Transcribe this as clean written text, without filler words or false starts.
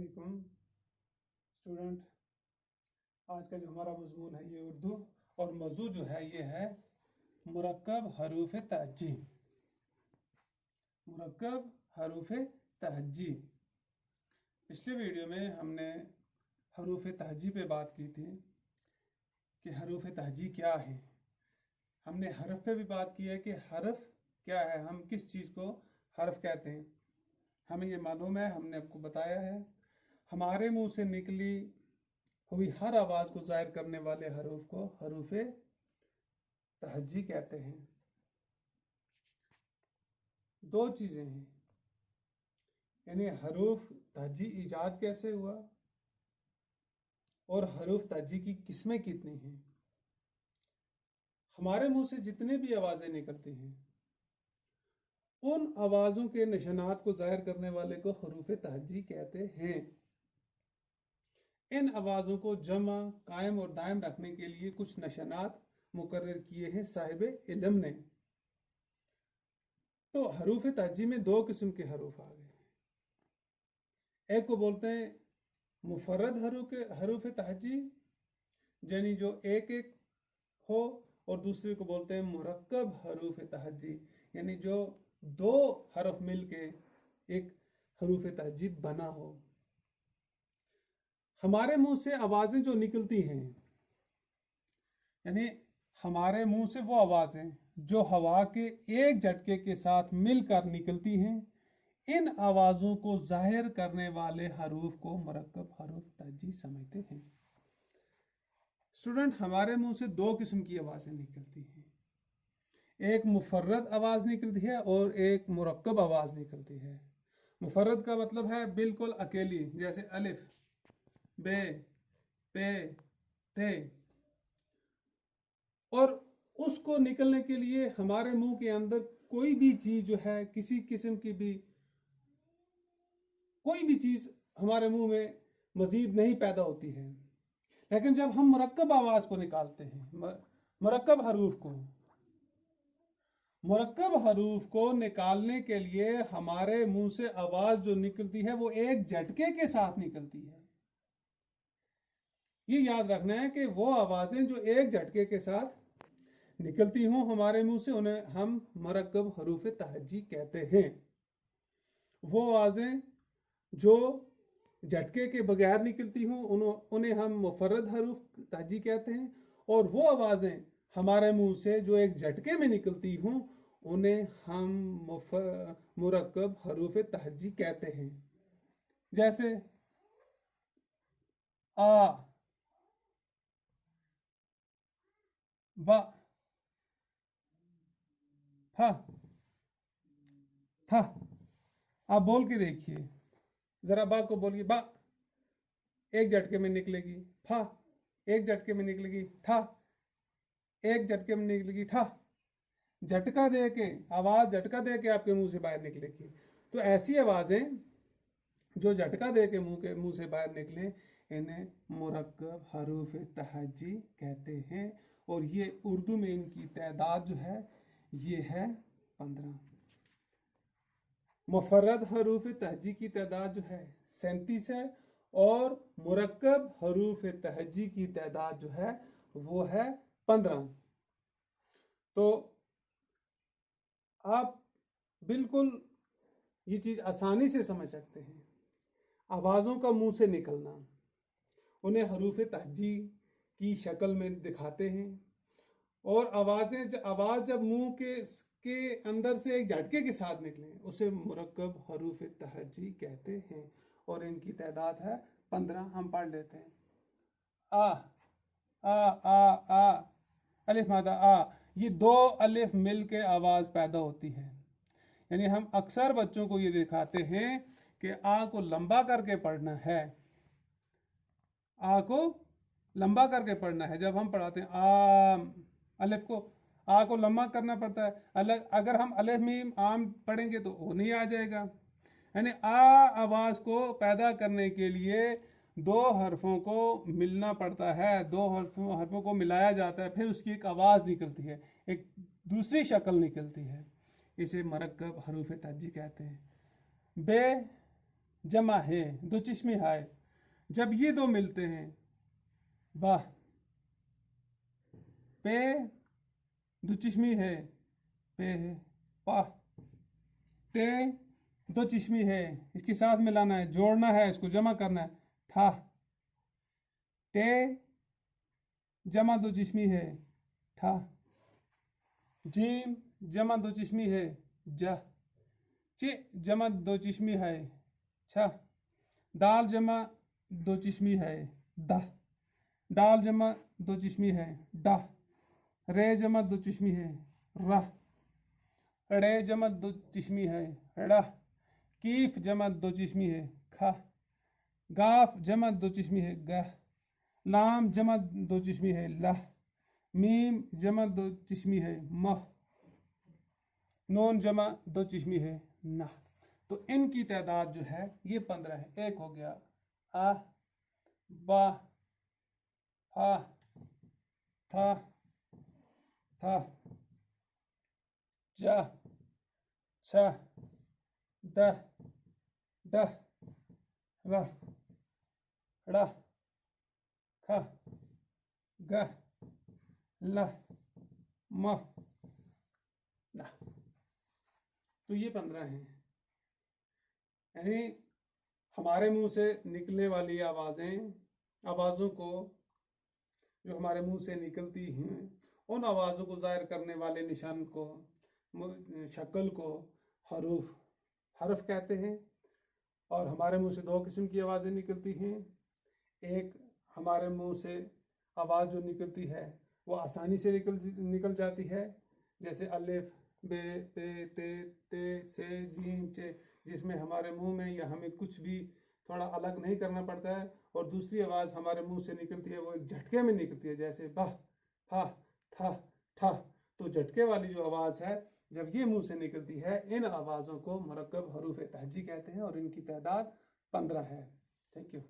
अस्सलामुअलैकुम स्टूडेंट। आज का जो हमारा मज़मून है ये उर्दू और मौजू जो है ये है मुरक्कब हरूफ तहज्जी। मुरक्कब हरूफ तहज्जी। पिछले वीडियो में हमने हरूफ तहज्जी पे बात की थी कि हरूफ तहज्जी क्या है। हमने हरफ पे भी बात की है कि हरफ क्या है, हम किस चीज़ को हरफ कहते हैं। हमें ये मालूम है, हमने आपको बताया है। हमारे मुंह से निकली हुई हर आवाज़ को ज़ाहिर करने वाले हरूफ को हरूफ तहज्जी कहते हैं। दो चीज़ें हैं, यानी हरूफ तहज्जी ईजाद कैसे हुआ और हरूफ तहज्जी की किस्में कितनी हैं। हमारे मुंह से जितने भी आवाज़ें निकलती हैं उन आवाज़ों के निशानात को ज़ाहिर करने वाले को हरूफ तहज्जी कहते हैं। इन आवाज़ों को जमा, कायम और दायम रखने के लिए कुछ निशानात मुकर्रर किए हैं साहिब इल्म ने। तो हरूफ तहज्जी में दो किस्म के हरूफ आ गए। एक को बोलते हैं मुफर्रद हरूफ तहज्जी, यानी जो एक एक हो, और दूसरे को बोलते हैं मुरक्कब हरूफ तहज्जी, यानी जो दो हरफ मिलके एक हरूफ तहज्जी बना हो। हमारे मुंह से आवाज़ें जो निकलती हैं, यानी हमारे मुंह से वो आवाज़ें जो हवा के एक झटके के साथ मिलकर निकलती हैं, इन आवाज़ों को जाहिर करने वाले हरूफ को मुरक्कब हरूफ तहज्जी समझते हैं। स्टूडेंट, हमारे मुंह से दो किस्म की आवाज़ें निकलती हैं। एक मुफर्रद आवाज़ निकलती है और एक मुरक्कब आवाज़ निकलती है। मुफर्रद का मतलब है बिल्कुल अकेली, जैसे अलिफ, बे, पे, ते। और उसको निकलने के लिए हमारे मुंह के अंदर कोई भी चीज़ जो है, किसी किस्म की भी कोई भी चीज़ हमारे मुंह में मज़ीद नहीं पैदा होती है। लेकिन जब हम मुरक्कब आवाज़ को निकालते हैं, मुरक्कब हरूफ को निकालने के लिए हमारे मुंह से आवाज़ जो निकलती है वो एक झटके के साथ निकलती है। ये याद रखना है कि वो आवाज़ें जो एक झटके के साथ निकलती हों हमारे मुंह से, उन्हें हम मुरक्कब हरूफ तहज्जी कहते हैं। वो आवाज़ें जो झटके के बगैर निकलती हों उन्हें हम मुफर्रद हरूफ तहज्जी कहते हैं, और वो आवाज़ें हमारे मुंह से जो एक झटके में निकलती हों उन्हें हम मुरक्कब हरूफ तहज्जी कहते हैं। जैसे आ, बा, फा, था। आप बोल के देखिए, जरा बा को बोलिए, बा एक झटके में निकलेगी, फा एक झटके में निकलेगी, था एक झटके में निकलेगी, ठा। झटका दे के आवाज़ झटका दे के आपके मुंह से बाहर निकलेगी। तो ऐसी आवाज़ें जो झटका दे के मुंह से बाहर निकले, इन्हें मुरक्कब हरूफ तहज्जी कहते हैं। और ये उर्दू में इनकी तादाद जो है ये है 15। मुफर्रद हरूफ तहज्जी की तादाद जो है 37 है, और मुरक्कब हरूफ तहज्जी की तादाद जो है वो है 15। तो आप बिल्कुल ये चीज़ आसानी से समझ सकते हैं। आवाज़ों का मुंह से निकलना, उन्हें हरूफ तहज्जी की शक्ल में दिखाते हैं। और आवाज़ जब मुंह के अंदर से एक झटके के साथ निकले उसे मुरक्कब हरूफ तहज्जी कहते हैं, और इनकी तादाद है 15। हम पढ़ लेते हैं। आ, आ, आ, आ, अलिफ मादा आ। ये दो अलिफ मिल के आवाज़ पैदा होती है। यानी हम अक्सर बच्चों को ये दिखाते हैं कि आ को लंबा करके पढ़ना है, आ को लंबा करके पढ़ना है। जब हम पढ़ाते हैं आ, अलिफ को, आ को लंबा करना पड़ता है। अगर हम अलिफ मीम आम पढ़ेंगे तो वो नहीं आ जाएगा। यानी आ आवाज़ को पैदा करने के लिए दो हरफों को मिलना पड़ता है, दो हरफों को मिलाया जाता है, फिर उसकी एक आवाज़ निकलती है, एक दूसरी शक्ल निकलती है। इसे मुरक्कब हरूफ तहज्जी कहते हैं। बे, जमा है, दो चिश्मी है। जब ये दो मिलते हैं, बाह, पे, दो चिश्मी है, पे है, पाह, ते, दो चिश्मी है, इसके साथ मिलाना है, जोड़ना है, इसको जमा करना है, था, टे, जमा दो चिश्मी है, ठा, जीम, जमा दो चिश्मी है, जा, चे, जमा दो चिश्मी है, छा, दाल जमा दो चिश्मी है, दा, डाल जमा दो चिश्मी है, डा, रे जमा दो चिश्मी है, रा, रे जमा दो चिश्मी है, ड़ा, कीफ जमा दो चिश्मी है, खा, गाफ जमा दो चिश्मी है, गह, लाम जमा दो चिश्मी है, लह, मीम जमा दो चिश्मी है, मह, नून जमा दो चिश्मी है, ना। तो इनकी तादाद जो है ये 15 है। एक हो गया आ, बा, हा, था, जा, छा, दह, डह, रह, ड़ा, खा, गह, लह, मह, ना। तो ये 15 हैं। यानी हमारे मुंह से निकलने वाली आवाज़ों को जो हमारे मुंह से निकलती हैं, उन आवाज़ों को ज़ाहिर करने वाले निशान को, शक्ल को हरफ कहते हैं। और हमारे मुंह से दो किस्म की आवाज़ें निकलती हैं। एक, हमारे मुंह से आवाज़ जो निकलती है वो आसानी से निकल जाती है, जैसे अलिफ, बे, पे, ते, से, जीम, चे, जिसमें हमारे मुंह में या हमें कुछ भी थोड़ा अलग नहीं करना पड़ता है। और दूसरी आवाज़ हमारे मुंह से निकलती है वो एक झटके में निकलती है, जैसे बह, हा, था, ठा। तो झटके वाली जो आवाज़ है जब ये मुंह से निकलती है, इन आवाज़ों को मुरक्कब हरूफ तहजी कहते हैं और इनकी तादाद 15 है। Thank you.